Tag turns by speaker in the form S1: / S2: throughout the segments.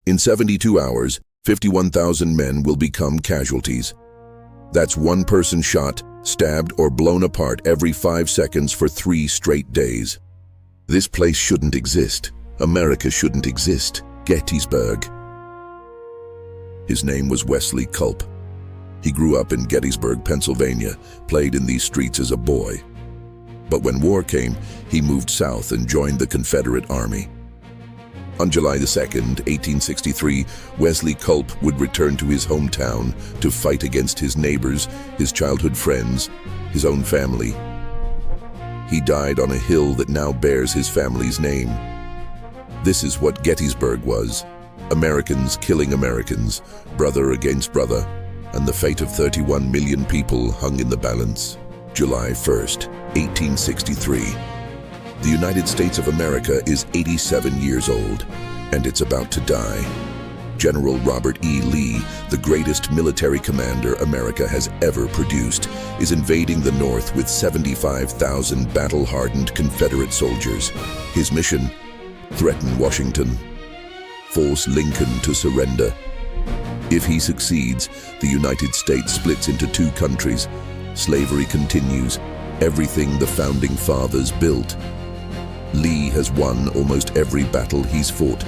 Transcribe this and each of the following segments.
S1: In 72 hours, 51,000 men will become casualties. That's one person shot, stabbed, or blown apart every 5 seconds for 3 straight days. This place shouldn't exist. America shouldn't exist. Gettysburg. His name was Wesley Culp. He grew up in Gettysburg, Pennsylvania, played in these streets as a boy. But when war came, he moved south and joined the Confederate Army. On July 2nd, 1863, Wesley Culp would return to his hometown to fight against his neighbors, his childhood friends, his own family. He died on a hill that now bears his family's name. This is what Gettysburg was: Americans killing Americans, brother against brother, and the fate of 31 million people hung in the balance. July 1st, 1863. The United States of America is 87 years old, and it's about to die. General Robert E. Lee, the greatest military commander America has ever produced, is invading the North with 75,000 battle-hardened Confederate soldiers. His mission: threaten Washington, force Lincoln to surrender. If he succeeds, the United States splits into 2 countries. Slavery continues, everything the Founding Fathers built. Lee has won almost every battle he's fought.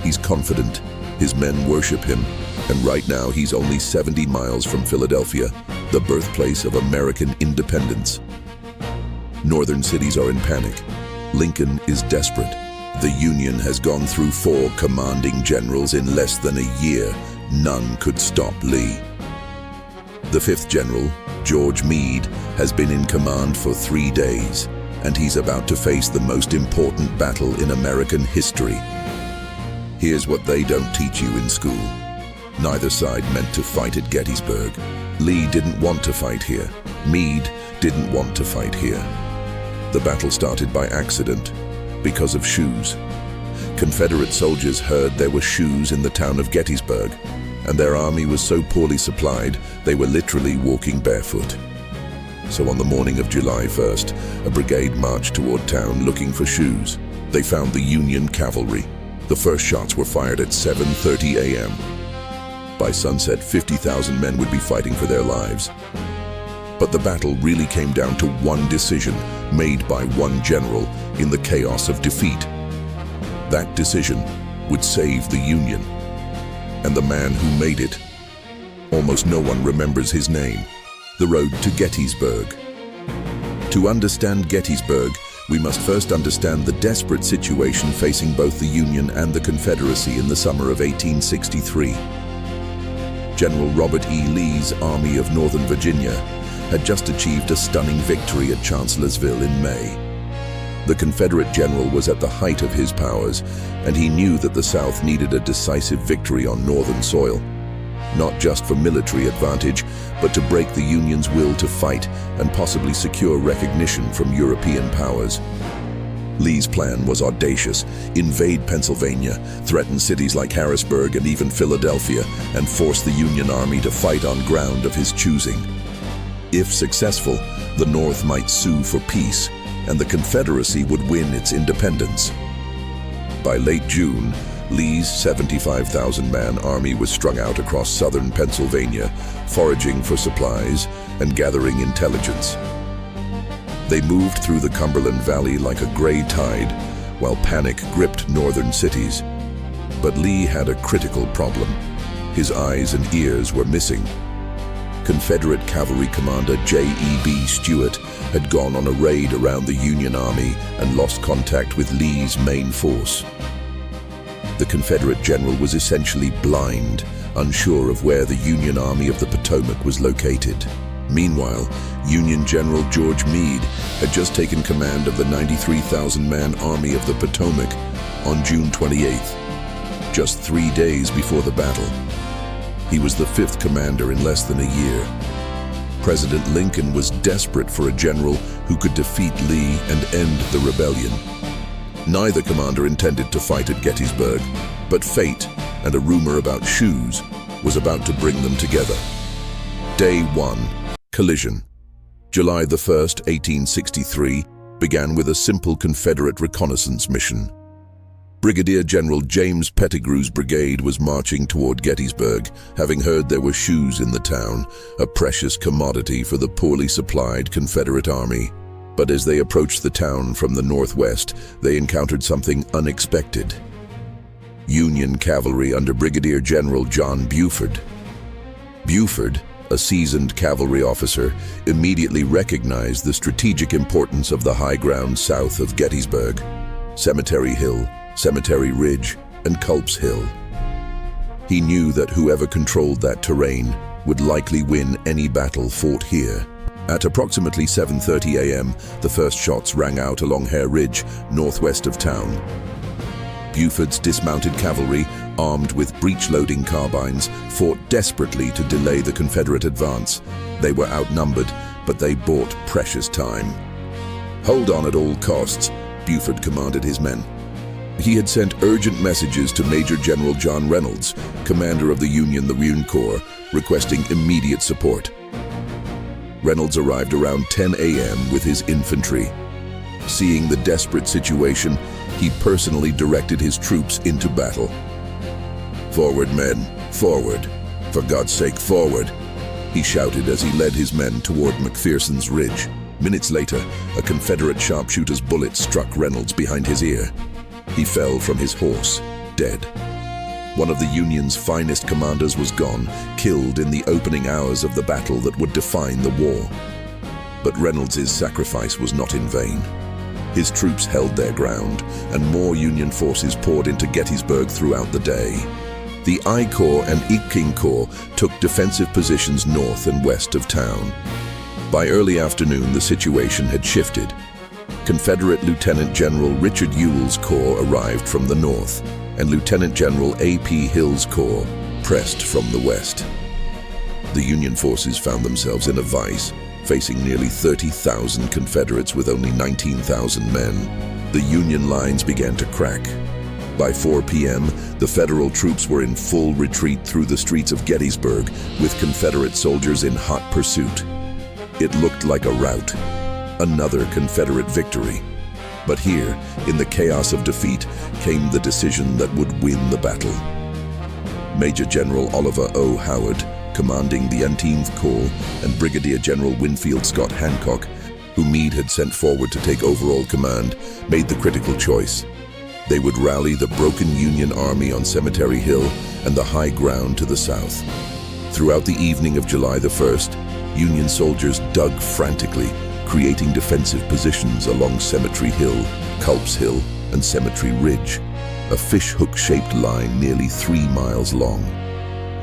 S1: He's confident, his men worship him, and right now he's only 70 miles from Philadelphia, the birthplace of American independence. Northern cities are in panic. Lincoln is desperate. The Union has gone through 4 commanding generals in less than a year. None could stop Lee. The 5th General, George Meade, has been in command for 3 days, and he's about to face the most important battle in American history. Here's what they don't teach you in school. Neither side meant to fight at Gettysburg. Lee didn't want to fight here. Meade didn't want to fight here. The battle started by accident, because of shoes. Confederate soldiers heard there were shoes in the town of Gettysburg, and their army was so poorly supplied, they were literally walking barefoot. So on the morning of July 1st, a brigade marched toward town looking for shoes. They found the Union cavalry. The first shots were fired at 7:30 a.m. By sunset, 50,000 men would be fighting for their lives. But the battle really came down to one decision made by one general in the chaos of defeat. That decision would save the Union. And the man who made it, almost no one remembers his name: the road to Gettysburg. To understand Gettysburg, we must first understand the desperate situation facing both the Union and the Confederacy in the summer of 1863. General Robert E. Lee's Army of Northern Virginia had just achieved a stunning victory at Chancellorsville in May. The Confederate general was at the height of his powers, and he knew that the South needed a decisive victory on Northern soil, not just for military advantage, but to break the Union's will to fight and possibly secure recognition from European powers. Lee's plan was audacious: invade Pennsylvania, threaten cities like Harrisburg and even Philadelphia, and force the Union Army to fight on ground of his choosing. If successful, the North might sue for peace, and the Confederacy would win its independence. By late June, Lee's 75,000-man army was strung out across southern Pennsylvania, foraging for supplies and gathering intelligence. They moved through the Cumberland Valley like a gray tide, while panic gripped northern cities. But Lee had a critical problem. His eyes and ears were missing. Confederate Cavalry Commander J.E.B. Stuart had gone on a raid around the Union Army and lost contact with Lee's main force. The Confederate general was essentially blind, unsure of where the Union Army of the Potomac was located. Meanwhile, Union General George Meade had just taken command of the 93,000-man Army of the Potomac on June 28th, just 3 days before the battle. He was the 5th commander in less than a year. President Lincoln was desperate for a general who could defeat Lee and end the rebellion. Neither commander intended to fight at Gettysburg, but fate and a rumor about shoes was about to bring them together. Day 1. Collision. July 1st, 1863, began with a simple Confederate reconnaissance mission. Brigadier General James Pettigrew's brigade was marching toward Gettysburg, having heard there were shoes in the town, a precious commodity for the poorly supplied Confederate army. But as they approached the town from the northwest, they encountered something unexpected. Union cavalry under Brigadier General John Buford. Buford, a seasoned cavalry officer, immediately recognized the strategic importance of the high ground south of Gettysburg: Cemetery Hill, Cemetery Ridge, and Culp's Hill. He knew that whoever controlled that terrain would likely win any battle fought here. At approximately 7:30 a.m., the first shots rang out along Hare Ridge, northwest of town. Buford's dismounted cavalry, armed with breech-loading carbines, fought desperately to delay the Confederate advance. They were outnumbered, but they bought precious time. "Hold on at all costs," Buford commanded his men. He had sent urgent messages to Major General John Reynolds, commander of the Union Corps, requesting immediate support. Reynolds arrived around 10 a.m. with his infantry. Seeing the desperate situation, he personally directed his troops into battle. "Forward, men, forward! For God's sake, forward!" he shouted as he led his men toward McPherson's Ridge. Minutes later, a Confederate sharpshooter's bullet struck Reynolds behind his ear. He fell from his horse, dead. One of the Union's finest commanders was gone, killed in the opening hours of the battle that would define the war. But Reynolds' sacrifice was not in vain. His troops held their ground, and more Union forces poured into Gettysburg throughout the day. The I Corps and King Corps took defensive positions north and west of town. By early afternoon, the situation had shifted. Confederate Lieutenant General Richard Ewell's corps arrived from the north, and Lieutenant General A.P. Hill's corps pressed from the west. The Union forces found themselves in a vise, facing nearly 30,000 Confederates with only 19,000 men. The Union lines began to crack. By 4 p.m., the Federal troops were in full retreat through the streets of Gettysburg, with Confederate soldiers in hot pursuit. It looked like a rout, another Confederate victory. But here, in the chaos of defeat, came the decision that would win the battle. Major General Oliver O. Howard, commanding the 18th Corps, and Brigadier General Winfield Scott Hancock, who Meade had sent forward to take overall command, made the critical choice. They would rally the broken Union Army on Cemetery Hill and the high ground to the south. Throughout the evening of July the 1st, Union soldiers dug frantically, creating defensive positions along Cemetery Hill, Culp's Hill, and Cemetery Ridge, a fishhook-shaped line nearly 3 miles long.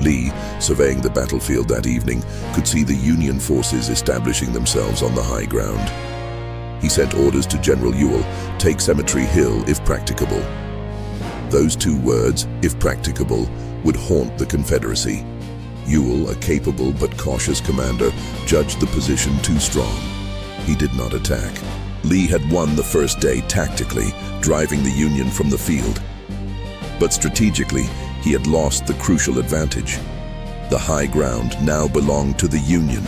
S1: Lee, surveying the battlefield that evening, could see the Union forces establishing themselves on the high ground. He sent orders to General Ewell, "Take Cemetery Hill if practicable." Those 2 words, "if practicable," would haunt the Confederacy. Ewell, a capable but cautious commander, judged the position too strong. He did not attack. Lee had won the first day tactically, driving the Union from the field. But strategically, he had lost the crucial advantage. The high ground now belonged to the Union.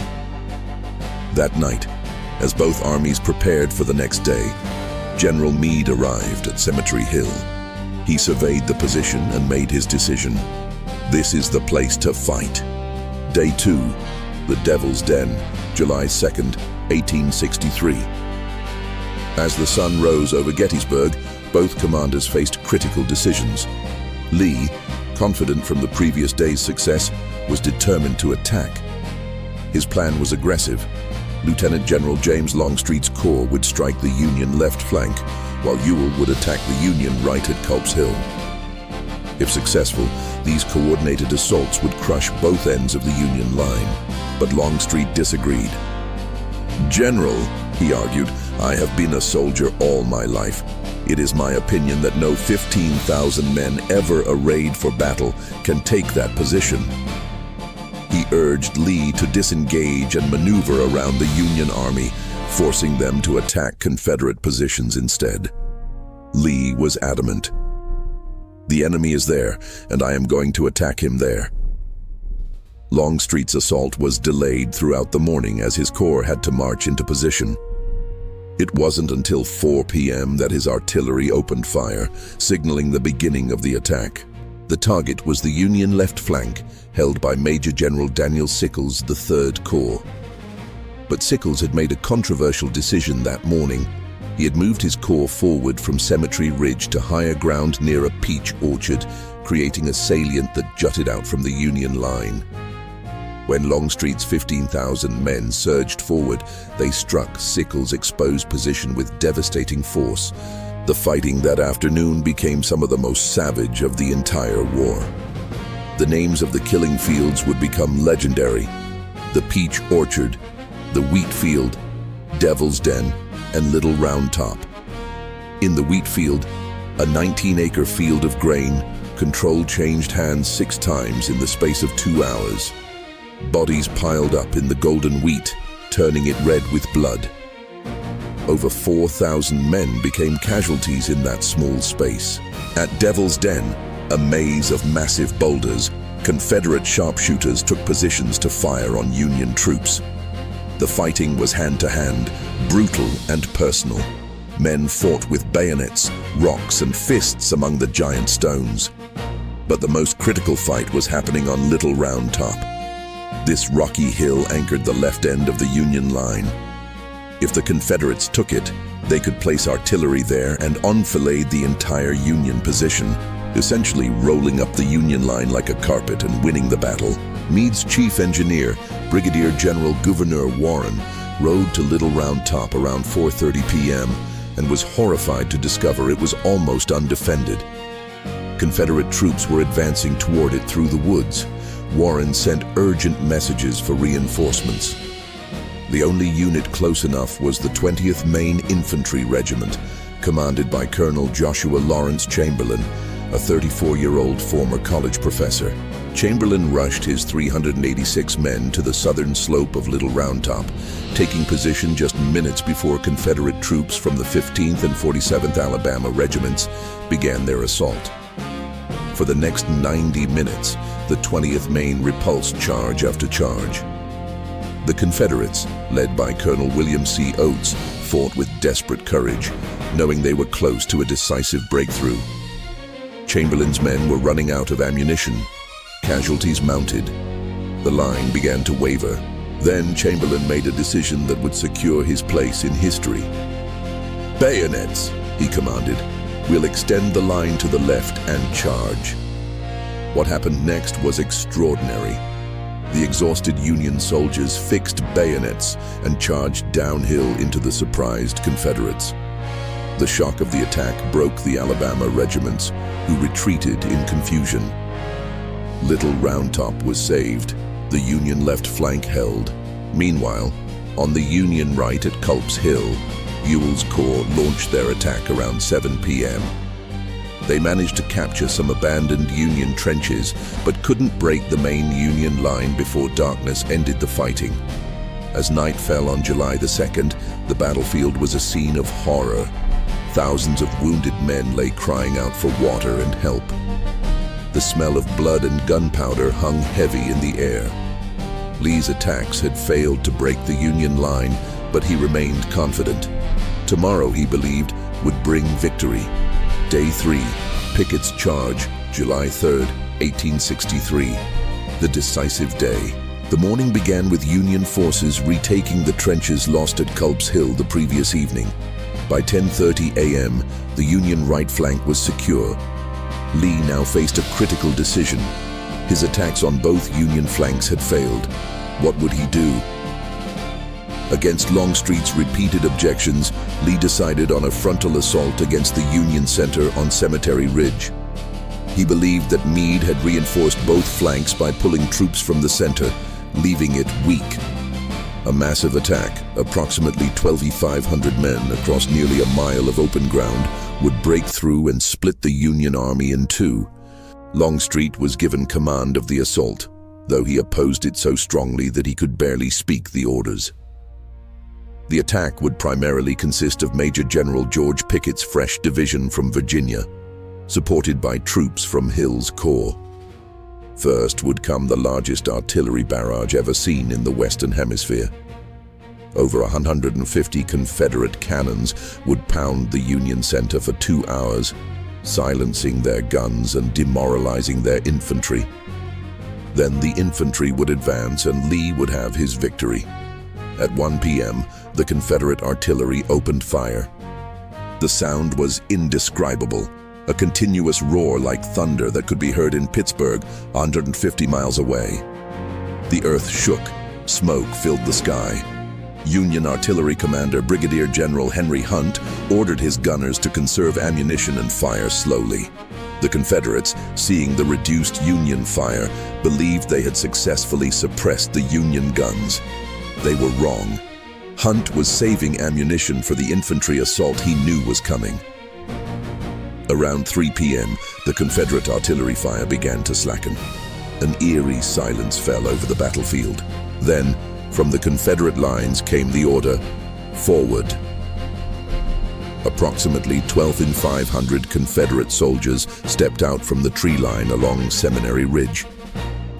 S1: That night, as both armies prepared for the next day, General Meade arrived at Cemetery Hill. He surveyed the position and made his decision. This is the place to fight. Day 2, the Devil's Den, July 2nd, 1863. As the sun rose over Gettysburg, both commanders faced critical decisions. Lee, confident from the previous day's success, was determined to attack. His plan was aggressive. Lieutenant General James Longstreet's corps would strike the Union left flank, while Ewell would attack the Union right at Culp's Hill. If successful, these coordinated assaults would crush both ends of the Union line. But Longstreet disagreed. "General," he argued, "I have been a soldier all my life. It is my opinion that no 15,000 men ever arrayed for battle can take that position." He urged Lee to disengage and maneuver around the Union Army, forcing them to attack Confederate positions instead. Lee was adamant. "The enemy is there, and I am going to attack him there." Longstreet's assault was delayed throughout the morning as his corps had to march into position. It wasn't until 4 p.m. that his artillery opened fire, signaling the beginning of the attack. The target was the Union left flank, held by Major General Daniel Sickles' the 3rd Corps. But Sickles had made a controversial decision that morning. He had moved his corps forward from Cemetery Ridge to higher ground near a peach orchard, creating a salient that jutted out from the Union line. When Longstreet's 15,000 men surged forward, they struck Sickles' exposed position with devastating force. The fighting that afternoon became some of the most savage of the entire war. The names of the killing fields would become legendary: the Peach Orchard, the Wheat Field, Devil's Den, and Little Round Top. In the wheat field, a 19-acre field of grain, control changed hands 6 times in the space of 2 hours. Bodies piled up in the golden wheat, turning it red with blood. Over 4,000 men became casualties in that small space. At Devil's Den, a maze of massive boulders, Confederate sharpshooters took positions to fire on Union troops. The fighting was hand-to-hand, brutal and personal. Men fought with bayonets, rocks, and fists among the giant stones. But the most critical fight was happening on Little Round Top. This rocky hill anchored the left end of the Union line. If the Confederates took it, they could place artillery there and enfilade the entire Union position, essentially rolling up the Union line like a carpet and winning the battle. Meade's chief engineer, Brigadier General Gouverneur Warren, rode to Little Round Top around 4:30 p.m. and was horrified to discover it was almost undefended. Confederate troops were advancing toward it through the woods. Warren sent urgent messages for reinforcements. The only unit close enough was the 20th Maine Infantry Regiment, commanded by Colonel Joshua Lawrence Chamberlain, a 34-year-old former college professor. Chamberlain rushed his 386 men to the southern slope of Little Round Top, taking position just minutes before Confederate troops from the 15th and 47th Alabama regiments began their assault. For the next 90 minutes, the 20th Maine repulsed charge after charge. The Confederates, led by Colonel William C. Oates, fought with desperate courage, knowing they were close to a decisive breakthrough. Chamberlain's men were running out of ammunition. Casualties mounted. The line began to waver. Then Chamberlain made a decision that would secure his place in history. "Bayonets," he commanded. "We'll extend the line to the left and charge." What happened next was extraordinary. The exhausted Union soldiers fixed bayonets and charged downhill into the surprised Confederates. The shock of the attack broke the Alabama regiments, who retreated in confusion. Little Round Top was saved. The Union left flank held. Meanwhile, on the Union right at Culp's Hill, Ewell's corps launched their attack around 7 p.m. They managed to capture some abandoned Union trenches, but couldn't break the main Union line before darkness ended the fighting. As night fell on July the 2nd, the battlefield was a scene of horror. Thousands of wounded men lay crying out for water and help. The smell of blood and gunpowder hung heavy in the air. Lee's attacks had failed to break the Union line, but he remained confident. Tomorrow, he believed, would bring victory. Day 3, Pickett's charge, July 3, 1863. The decisive day. The morning began with Union forces retaking the trenches lost at Culp's Hill the previous evening. By 10:30 a.m., the Union right flank was secure. Lee now faced a critical decision. His attacks on both Union flanks had failed. What would he do? Against Longstreet's repeated objections, Lee decided on a frontal assault against the Union center on Cemetery Ridge. He believed that Meade had reinforced both flanks by pulling troops from the center, leaving it weak. A massive attack, approximately 2,500 men across nearly a mile of open ground, would break through and split the Union army in two. Longstreet was given command of the assault, though he opposed it so strongly that he could barely speak the orders. The attack would primarily consist of Major General George Pickett's fresh division from Virginia, supported by troops from Hill's corps. First would come the largest artillery barrage ever seen in the Western Hemisphere. Over 150 Confederate cannons would pound the Union center for 2 hours, silencing their guns and demoralizing their infantry. Then the infantry would advance and Lee would have his victory. At 1 p.m., the Confederate artillery opened fire. The sound was indescribable, a continuous roar like thunder that could be heard in Pittsburgh, 150 miles away. The earth shook, smoke filled the sky. Union Artillery Commander Brigadier General Henry Hunt ordered his gunners to conserve ammunition and fire slowly. The Confederates, seeing the reduced Union fire, believed they had successfully suppressed the Union guns. They were wrong. Hunt was saving ammunition for the infantry assault he knew was coming. Around 3 p.m., the Confederate artillery fire began to slacken. An eerie silence fell over the battlefield. Then, from the Confederate lines came the order, "Forward." Approximately 12,500 Confederate soldiers stepped out from the tree line along Seminary Ridge.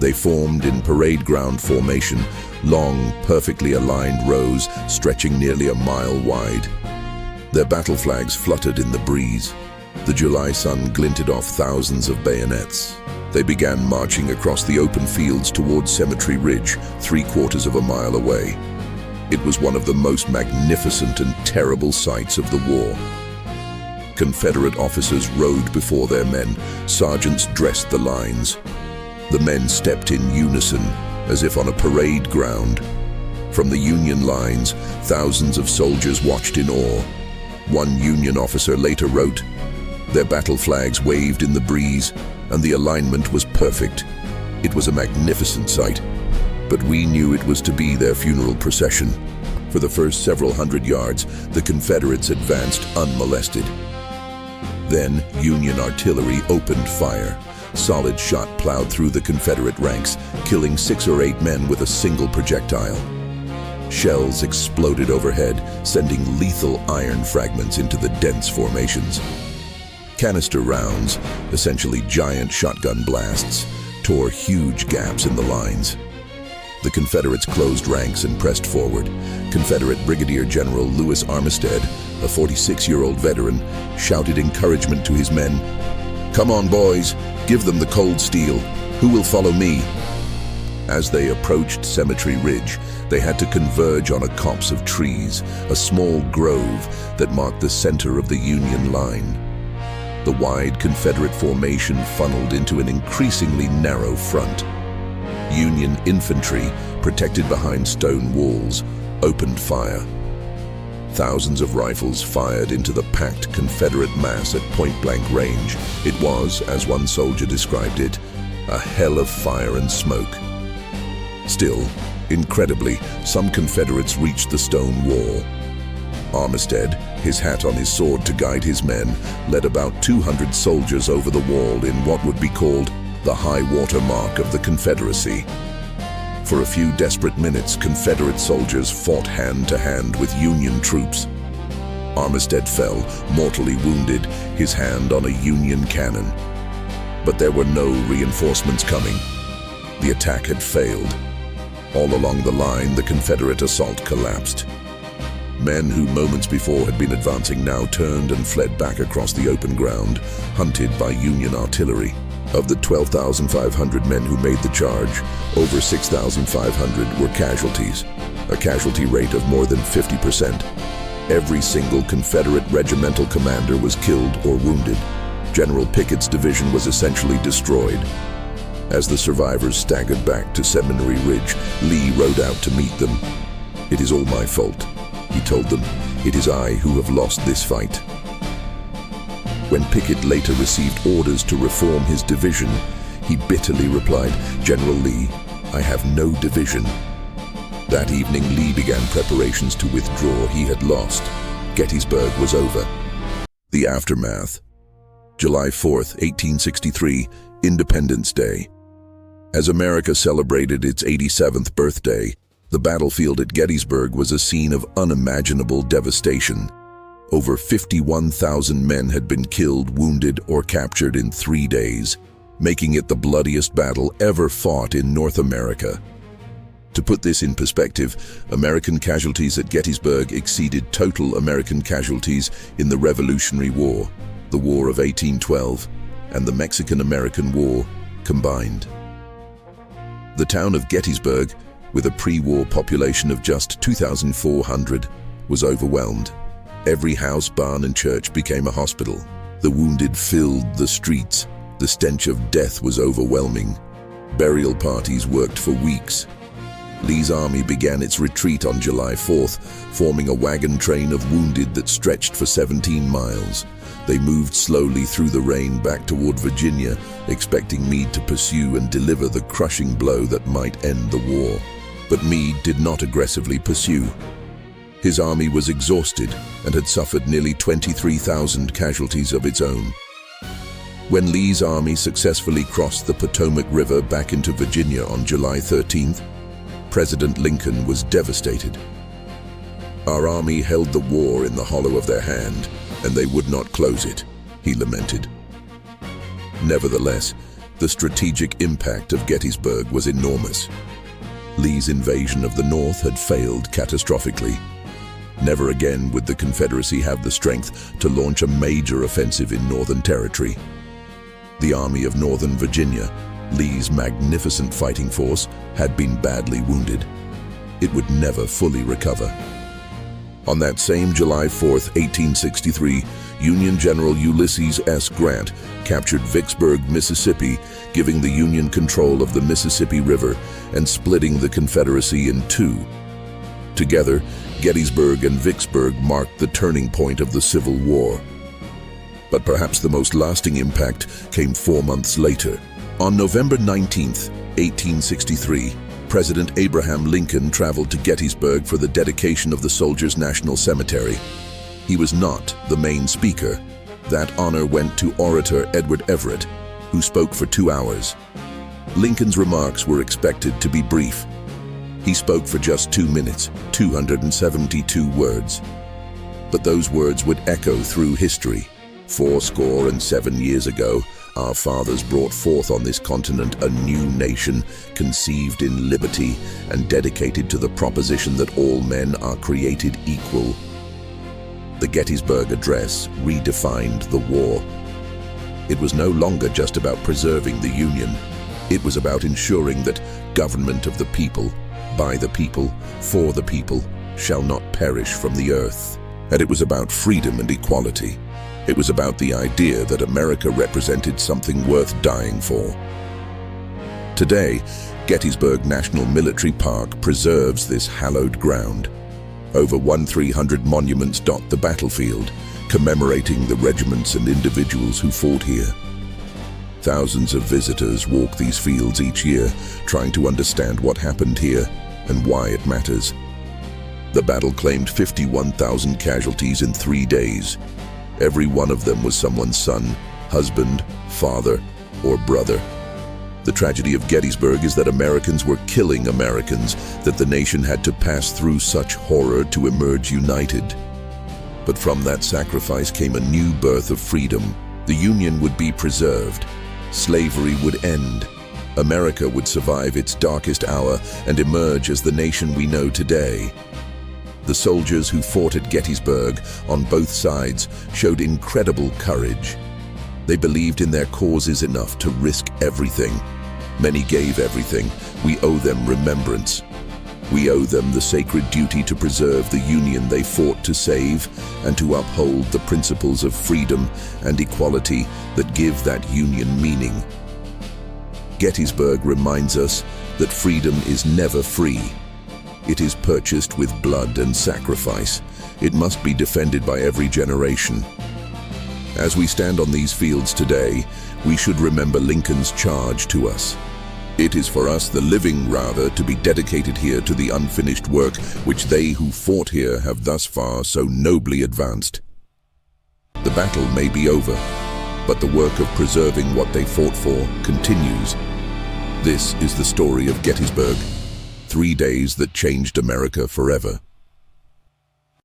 S1: They formed in parade ground formation, long, perfectly aligned rows stretching nearly a mile wide. Their battle flags fluttered in the breeze. The July sun glinted off thousands of bayonets. They began marching across the open fields towards Cemetery Ridge, 3/4 of a mile away. It was one of the most magnificent and terrible sights of the war. Confederate officers rode before their men. Sergeants dressed the lines. The men stepped in unison, as if on a parade ground. From the Union lines, thousands of soldiers watched in awe. One Union officer later wrote, "Their battle flags waved in the breeze, and the alignment was perfect. It was a magnificent sight, but we knew it was to be their funeral procession." For the first several hundred yards, the Confederates advanced unmolested. Then Union artillery opened fire. Solid shot plowed through the Confederate ranks, killing 6 or 8 men with a single projectile. Shells exploded overhead, sending lethal iron fragments into the dense formations. Canister rounds, essentially giant shotgun blasts, tore huge gaps in the lines. The Confederates closed ranks and pressed forward. Confederate Brigadier General Lewis Armistead, a 46-year-old veteran, shouted encouragement to his men. "Come on, boys, give them the cold steel. Who will follow me?" As they approached Cemetery Ridge, they had to converge on a copse of trees, a small grove that marked the center of the Union line. The wide Confederate formation funneled into an increasingly narrow front. Union infantry, protected behind stone walls, opened fire. Thousands of rifles fired into the packed Confederate mass at point-blank range. It was, as one soldier described it, a hell of fire and smoke. Still, incredibly, some Confederates reached the stone wall. Armistead, his hat on his sword to guide his men, led about 200 soldiers over the wall in what would be called the high water mark of the Confederacy. For a few desperate minutes, Confederate soldiers fought hand to hand with Union troops. Armistead fell, mortally wounded, his hand on a Union cannon. But there were no reinforcements coming. The attack had failed. All along the line, the Confederate assault collapsed. Men who moments before had been advancing now turned and fled back across the open ground, hunted by Union artillery. Of the 12,500 men who made the charge, over 6,500 were casualties, a casualty rate of more than 50%. Every single Confederate regimental commander was killed or wounded. General Pickett's division was essentially destroyed. As the survivors staggered back to Seminary Ridge, Lee rode out to meet them. "It is all my fault," he told them. "It is I who have lost this fight." When Pickett later received orders to reform his division, he bitterly replied, "General Lee, I have no division." That evening, Lee began preparations to withdraw. He had lost. Gettysburg was over. The aftermath. July 4th, 1863, Independence Day. As America celebrated its 87th birthday, the battlefield at Gettysburg was a scene of unimaginable devastation. Over 51,000 men had been killed, wounded, or captured in 3 days, making it the bloodiest battle ever fought in North America. To put this in perspective, American casualties at Gettysburg exceeded total American casualties in the Revolutionary War, the War of 1812, and the Mexican-American War combined. The town of Gettysburg, with a pre-war population of just 2,400, was overwhelmed. Every house, barn, and church became a hospital. The wounded filled the streets. The stench of death was overwhelming. Burial parties worked for weeks. Lee's army began its retreat on July 4th, forming a wagon train of wounded that stretched for 17 miles. They moved slowly through the rain back toward Virginia, expecting Meade to pursue and deliver the crushing blow that might end the war. But Meade did not aggressively pursue. His army was exhausted and had suffered nearly 23,000 casualties of its own. When Lee's army successfully crossed the Potomac River back into Virginia on July 13th, President Lincoln was devastated. "Our army held the war in the hollow of their hand, and they would not close it," he lamented. Nevertheless, the strategic impact of Gettysburg was enormous. Lee's invasion of the North had failed catastrophically. Never again would the Confederacy have the strength to launch a major offensive in Northern Territory. The Army of Northern Virginia, Lee's magnificent fighting force, had been badly wounded. It would never fully recover. On that same July 4th, 1863, Union General Ulysses S. Grant captured Vicksburg, Mississippi, giving the Union control of the Mississippi River and splitting the Confederacy in two. Together, Gettysburg and Vicksburg marked the turning point of the Civil War. But perhaps the most lasting impact came 4 months later. On November 19th, 1863, President Abraham Lincoln traveled to Gettysburg for the dedication of the Soldiers' National Cemetery. He was not the main speaker. That honor went to orator Edward Everett, who spoke for 2 hours. Lincoln's remarks were expected to be brief. He spoke for just 2 minutes, 272 words. But those words would echo through history. 77 years ago, our fathers brought forth on this continent a new nation, conceived in liberty and dedicated to the proposition that all men are created equal. The Gettysburg Address redefined the war. It was no longer just about preserving the Union. It was about ensuring that government of the people, by the people, for the people, shall not perish from the earth. And it was about freedom and equality. It was about the idea that America represented something worth dying for. Today, Gettysburg National Military Park preserves this hallowed ground. Over 1,300 monuments dot the battlefield, commemorating the regiments and individuals who fought here. Thousands of visitors walk these fields each year, trying to understand what happened here and why it matters. The battle claimed 51,000 casualties in 3 days. Every one of them was someone's son, husband, father, or brother. The tragedy of Gettysburg is that Americans were killing Americans, that the nation had to pass through such horror to emerge united. But from that sacrifice came a new birth of freedom. The Union would be preserved. Slavery would end. America would survive its darkest hour and emerge as the nation we know today. The soldiers who fought at Gettysburg on both sides showed incredible courage. They believed in their causes enough to risk everything. Many gave everything. We owe them remembrance. We owe them the sacred duty to preserve the Union they fought to save and to uphold the principles of freedom and equality that give that Union meaning. Gettysburg reminds us that freedom is never free. It is purchased with blood and sacrifice. It must be defended by every generation. As we stand on these fields today, we should remember Lincoln's charge to us. It is for us, the living rather, to be dedicated here to the unfinished work which they who fought here have thus far so nobly advanced. The battle may be over, but the work of preserving what they fought for continues. This is the story of Gettysburg. 3 days that changed America forever.